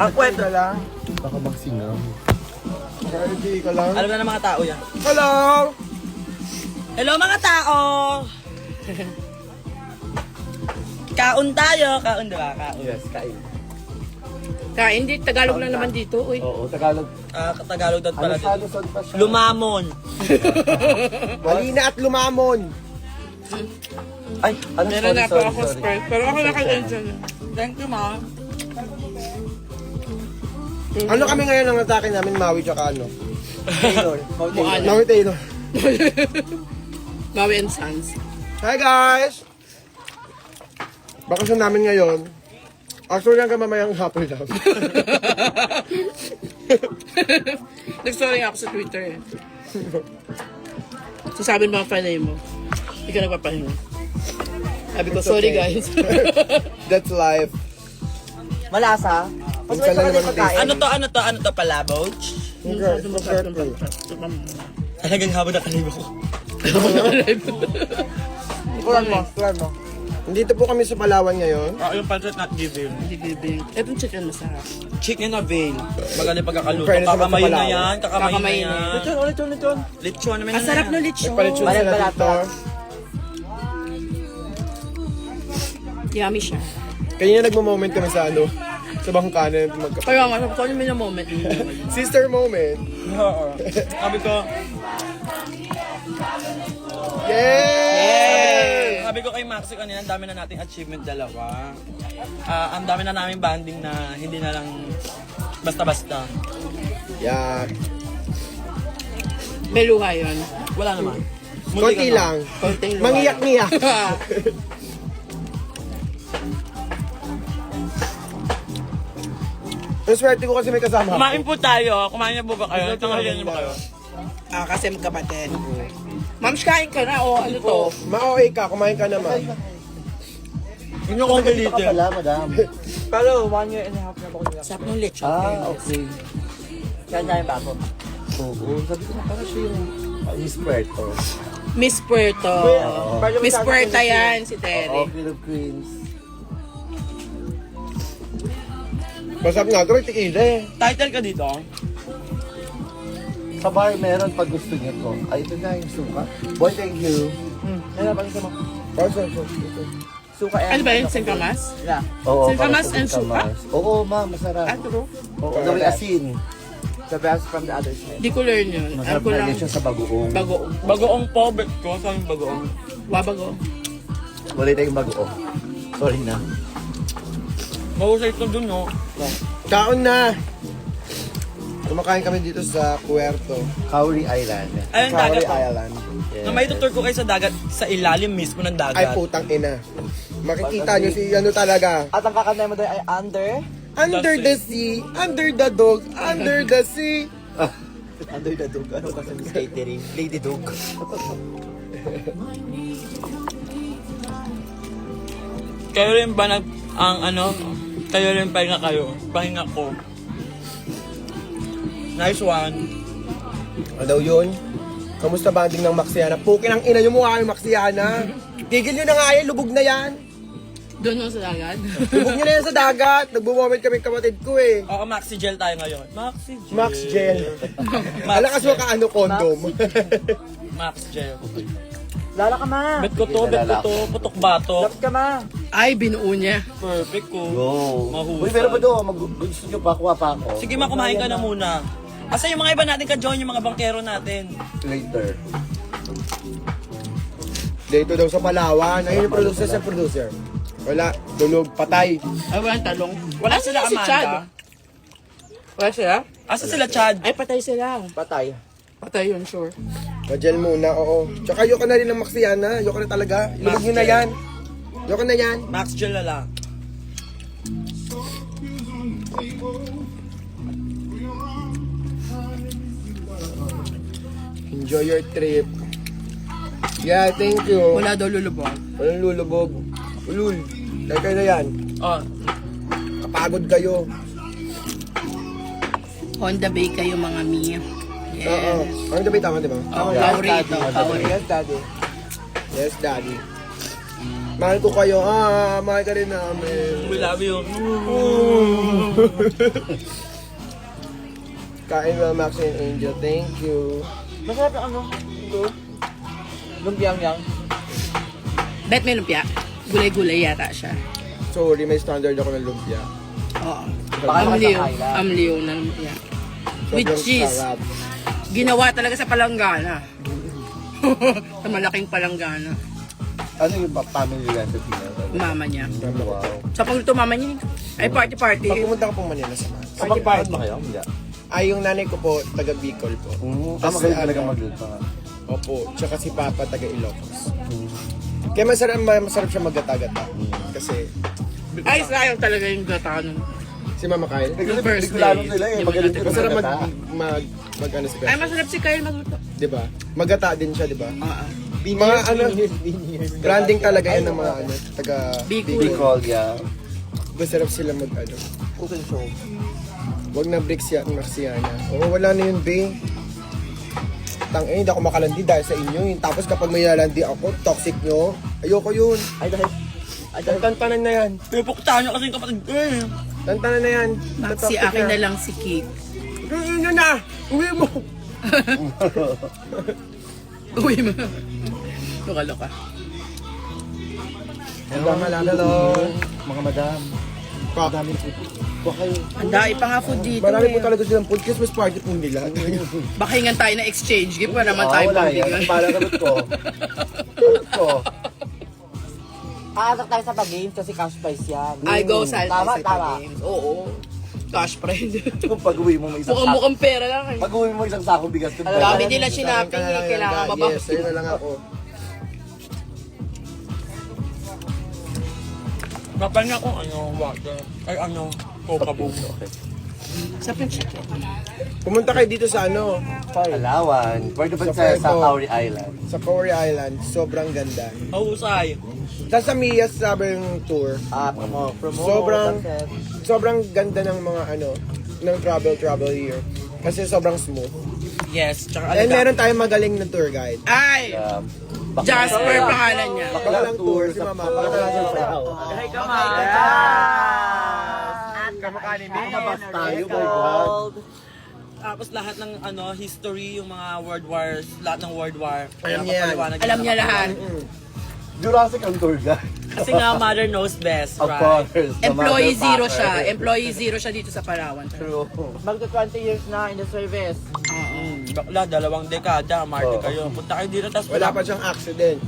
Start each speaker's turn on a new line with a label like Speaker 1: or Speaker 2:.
Speaker 1: Ang kwento lang.
Speaker 2: Baka magsingaw.
Speaker 3: Hindi ka lang.
Speaker 1: Alam na ng mga tao yan.
Speaker 3: Hello!
Speaker 1: Hello mga tao! Kaon tayo. Kaon diba? Kaon.
Speaker 2: Yes, kain.
Speaker 4: Kain, hindi. Tagalog lang naman dito. Uy.
Speaker 2: Oo, Tagalog.
Speaker 1: Tagalog daw pala dito.
Speaker 2: Alusad pa siya.
Speaker 1: Lumamon.
Speaker 3: Malina at lumamon.
Speaker 1: Ay, ano?
Speaker 4: Meron na po ako Sprite. Pero ako nakain dyan.
Speaker 1: Thank you, ma.
Speaker 3: Ano kami ngayon ang atake namin, Maui tsaka ano?
Speaker 1: Taylor.
Speaker 4: Moana.
Speaker 3: Maui Taylor.
Speaker 4: Maui and Sons.
Speaker 3: Hi guys! Bakasyon namin ngayon. Actually hanggang mamayang hapon lang.
Speaker 4: Nag-story ako sa Twitter eh. So sabi mo ang panay mo. Hindi ka nagpapahinga. Sabi ko,
Speaker 3: It's
Speaker 4: sorry
Speaker 3: okay.
Speaker 4: guys.
Speaker 3: That's life.
Speaker 1: Malasa?
Speaker 3: Minsan lang naman taste.
Speaker 1: Ano to pala, Boach? Talagang haba na kalibo ko. Kulan mo.
Speaker 3: Nandito po kami sa Palawan ngayon.
Speaker 1: Yung pancit not giving.
Speaker 4: Hindi bibing. Etong chicken masarap.
Speaker 1: Chicken na veil. Magaling pagkakaluto.
Speaker 3: Fairness naman sa
Speaker 1: Kakamayin na
Speaker 3: Palawan.
Speaker 1: yan. Kakamayin na
Speaker 4: Kakamayin na
Speaker 1: yan.
Speaker 4: yan.
Speaker 1: Lechon. Lechon naman
Speaker 4: Ang sarap ng lechon.
Speaker 3: Nagpalitsyon sila dito.
Speaker 4: Yummy siya.
Speaker 3: Kanina nagmo-moment kami sa ano, sa bangkanan.
Speaker 4: Kaya nga, sabi ko, ano yung moment?
Speaker 3: Sister moment.
Speaker 1: Oo. Sabi ko,
Speaker 3: Yay!
Speaker 1: sabi ko kay Maxi kanina, ang dami na nating achievement dalawa. Ang dami na namin banding na hindi na lang basta-basta.
Speaker 3: Yeah.
Speaker 4: May luha yun.
Speaker 1: Wala naman.
Speaker 3: Konti lang.
Speaker 4: Konting luha.
Speaker 3: Mangiyak-ngiyak. Ang swerte ko kasi may kasama.
Speaker 1: Kumain po tayo. Kumain na po ba kayo? Tanghalian niyo ba kayo?
Speaker 4: Kasi magkapatid. Mams, kain ka na o ano to?
Speaker 3: Ma-OA ka, kumain ka naman.
Speaker 1: Hindi ko kong
Speaker 2: Dito ka pala, madam.
Speaker 1: Pero 1 year and a half na po ko nila.
Speaker 4: Sarap ng lechon.
Speaker 2: Okay.
Speaker 1: Kaya niya yung bago.
Speaker 2: Oo, sabi ko na parang siya yung Miss Puerto.
Speaker 4: Miss Puerto. Miss Puerta yan, si
Speaker 2: Oo,
Speaker 4: Terry.
Speaker 2: Queen of Queens.
Speaker 3: Masarap nga ito, may tequila eh.
Speaker 1: Title ka dito?
Speaker 2: Sa bar meron pag gusto niyo to. Ay, ito na yung suka. Boy, thank you.
Speaker 1: Ano ba gusto mo? Suka yan.
Speaker 4: Ano ba yun? Singkamas?
Speaker 1: Yeah.
Speaker 2: Oo,
Speaker 4: Singkamas
Speaker 2: para sa
Speaker 4: and suka?
Speaker 2: singkamas. Oo, ma, masarap.
Speaker 4: Ah, true.
Speaker 2: Oo, gawin asin.
Speaker 1: The best from the other side.
Speaker 4: Di ko learn yun.
Speaker 2: Masarap
Speaker 4: Ako
Speaker 2: na
Speaker 4: lang.
Speaker 2: rin siya sa bagoong.
Speaker 4: Bagoong.
Speaker 1: Bagoong po, bet ko. Saan yung bagoong?
Speaker 4: Wabago.
Speaker 2: Wala tayong bagoong. Sorry na.
Speaker 1: Mahusay ito dun, no?
Speaker 3: Kaon na! Kumakain kami dito sa Puerto.
Speaker 2: Cowrie Island.
Speaker 1: Ayun, dagat
Speaker 3: Cowrie
Speaker 1: po.
Speaker 3: Island.
Speaker 2: Yes.
Speaker 1: Na may tutur ko kayo sa dagat, sa ilalim mismo ng dagat.
Speaker 3: Ay putang ina. Makikita nyo si ano talaga.
Speaker 1: At ang kakanay mo doon ay under?
Speaker 3: Under the sea, under the dog, under the sea.
Speaker 1: Under the dog. Ano kasi Miss Catering? Lady Dog. Kayo rin ba kayo rin pahinga kayo? Pahinga ko. Nice one.
Speaker 3: Ano daw yun? Kamusta banding ng Maxiana? Pukin ang ina nyo mukha yung Maxiana. Tigil nyo na nga yan, lubog na yan.
Speaker 4: Doon mo sa dagat.
Speaker 3: Lubog nyo na yan sa dagat. Nagbo-moment kami kapatid ko eh.
Speaker 1: Oo, Maxi Gel tayo ngayon. Maxi Gel.
Speaker 3: Max Gel. Alakas mo ka ano, condom.
Speaker 1: Max Gel. Lala ka ma. Bet ko to, putok bato. Dapat ka ma.
Speaker 4: Ay, binuo niya.
Speaker 1: Perfect ko.
Speaker 2: Go.
Speaker 1: Mahusay.
Speaker 2: Uy, pero ba doon? Gusto nyo pa, kuha pa ako.
Speaker 1: Sige ma, kumain ka na muna. Asa yung mga iba natin ka-join, yung mga bangkero natin.
Speaker 2: Later.
Speaker 3: Dito daw sa Palawan. Ayun yung producer. Wala, tulog, patay.
Speaker 4: Ay, walang talong.
Speaker 1: Wala
Speaker 4: Asa
Speaker 1: sila,
Speaker 4: si Chad?
Speaker 1: Amanda.
Speaker 4: Wala sila?
Speaker 1: Asa sila, Chad?
Speaker 4: Ay, patay sila.
Speaker 1: Patay.
Speaker 4: Patay yun, sure.
Speaker 3: Magel muna, oo. Tsaka ayoko na rin ng Maxiana. Ayoko na talaga. Lubog nyo na yan. Ayoko na yan.
Speaker 1: Max Gel na lang.
Speaker 3: Enjoy your trip. Yeah, thank you.
Speaker 4: Wala daw lulubog.
Speaker 3: Walang lulubog. Ulul. Dahil kayo na yan.
Speaker 1: Oh,
Speaker 3: Kapagod kayo.
Speaker 4: Honda Bay kayo, mga mi.
Speaker 3: Oo. Ang gabi tama, di ba?
Speaker 4: Oh, favorito.
Speaker 3: Yes, daddy. Yes, daddy. Mahal ko kayo. Mahal ka rin namin.
Speaker 1: We love you.
Speaker 3: Kain mo, Max and Angel. Thank you.
Speaker 4: Masarap yung ano? Ito. Lumpiang-yang.
Speaker 5: Bet may lumpia. Gulay-gulay yata siya.
Speaker 3: Sorry, may standard ako ng lumpia.
Speaker 5: Oo.
Speaker 4: Baka
Speaker 5: Amliw.
Speaker 4: masakay.
Speaker 5: Amliw na lumpia. With
Speaker 3: Sobrang
Speaker 5: cheese.
Speaker 3: sarap.
Speaker 5: Ginawa talaga sa palanggana. Sa malaking palanggana.
Speaker 2: Ano yung family recipe niya?
Speaker 5: Mama niya.
Speaker 2: Wow.
Speaker 5: Sa pagluto mama niya, ay party-party.
Speaker 3: Pag pumunta ka pong Manila sa Max.
Speaker 2: Kapag-parad ba kayo? Hindi.
Speaker 3: Ay, yung nanay ko po, taga Bicol po.
Speaker 2: Magaling talaga magluto.
Speaker 3: Opo, tsaka si Papa taga Ilocos. Kaya masarap siya magata-gata. Kasi
Speaker 5: Ay, sayang talaga yung gata nun.
Speaker 3: si Mama Kyle,
Speaker 5: Yung first
Speaker 2: Bicolano
Speaker 5: day.
Speaker 2: sila eh.
Speaker 5: Yung
Speaker 2: Magaling
Speaker 5: mga-
Speaker 2: sila
Speaker 3: masarap
Speaker 2: magata.
Speaker 3: mag ano
Speaker 5: Ay,
Speaker 3: special.
Speaker 5: masarap si Kyle magluto.
Speaker 3: Di ba? Magata din siya, di ba?
Speaker 5: Oo.
Speaker 3: Mga ano, branding talaga yan ng mga ano, taga
Speaker 5: Bicol.
Speaker 2: Bicol, yeah.
Speaker 3: Masarap sila mag ano.
Speaker 4: Cooking show.
Speaker 3: Wag na bricks yan, Marciana. Oo, wala na yun, be. Hindi ako makalandi dahil sa inyo. Tapos kapag may lalandi ako, toxic nyo. Ayoko yun.
Speaker 4: Ay, dahil.
Speaker 3: Tantanan na yan.
Speaker 1: Pipuktaan nyo kasi yung kapatid ko eh.
Speaker 3: Tantanan na yan.
Speaker 5: Maxi, akin na lang si Kate.
Speaker 3: Yun na! Uwi mo!
Speaker 5: Uy, loka-loka.
Speaker 3: Hello, hello.
Speaker 2: Mga madam.
Speaker 3: Pa.
Speaker 2: Daming food. Baka kayo.
Speaker 5: Ang dami pa nga food dito
Speaker 3: Marami po
Speaker 5: eh.
Speaker 3: talaga silang food. Christmas party po nila.
Speaker 5: Baka hingan tayo na exchange gift para naman tayo
Speaker 2: wala
Speaker 5: pambigyan.
Speaker 2: yan. Para sagot ko. Sagot ko.
Speaker 4: Aasak tayo sa pag-games kasi cash prize yan.
Speaker 5: I go sa
Speaker 4: Tama,
Speaker 5: sa
Speaker 4: tama.
Speaker 5: games. Oo. Cash prize.
Speaker 2: Kung pag-uwi mo may isang sako.
Speaker 5: Mukhang pera lang eh.
Speaker 2: Pag-uwi mo isang sako bigas. kung
Speaker 4: Alam,
Speaker 2: dalawa.
Speaker 5: Dami nila sinapping eh. Kailangan
Speaker 3: Yes,
Speaker 5: mabawas.
Speaker 3: sa'yo na lang ako.
Speaker 1: Napahinga kong ano, water. Ay ano, coca boom.
Speaker 5: Sa chicken.
Speaker 3: Pumunta kayo dito sa ano,
Speaker 2: Palawan. Pwede ba
Speaker 3: Sa
Speaker 2: sa
Speaker 3: Puerto.
Speaker 2: Kauri Island?
Speaker 3: sa Kauri Island. Sobrang ganda.
Speaker 1: Mahusay.
Speaker 3: Tapos sa Mia's sabi yung tour.
Speaker 4: Promo.
Speaker 3: Sobrang ganda ng mga ano, ng travel here. Kasi sobrang smooth.
Speaker 1: Yes, tsaka
Speaker 3: And
Speaker 1: alaga.
Speaker 3: meron tayong magaling na tour guide.
Speaker 5: Ay! Jasper pangalan niya.
Speaker 3: Pakalang tour si Mama. Pakalang tour.
Speaker 2: Mabas tayo, my God.
Speaker 1: Tapos lahat ng ano, history, yung mga world wars, lahat ng world war.
Speaker 3: Alam niya yan.
Speaker 1: Pinapaliwanag
Speaker 5: Alam niya
Speaker 1: sa-
Speaker 5: lahat.
Speaker 2: Jurassic ang tour guide.
Speaker 1: Kasi nga, mother knows best,
Speaker 2: Of
Speaker 1: right?
Speaker 2: course. the
Speaker 5: Employee zero
Speaker 2: motherfucker.
Speaker 5: siya. Employee zero siya dito sa Palawan.
Speaker 2: True.
Speaker 4: Magto 20 years na in the service.
Speaker 5: Oo.
Speaker 1: Bakla, 2 dekada, Marty
Speaker 2: Oo.
Speaker 1: kayo. Punta kayo dito, tapos
Speaker 3: Wala pa siyang accident.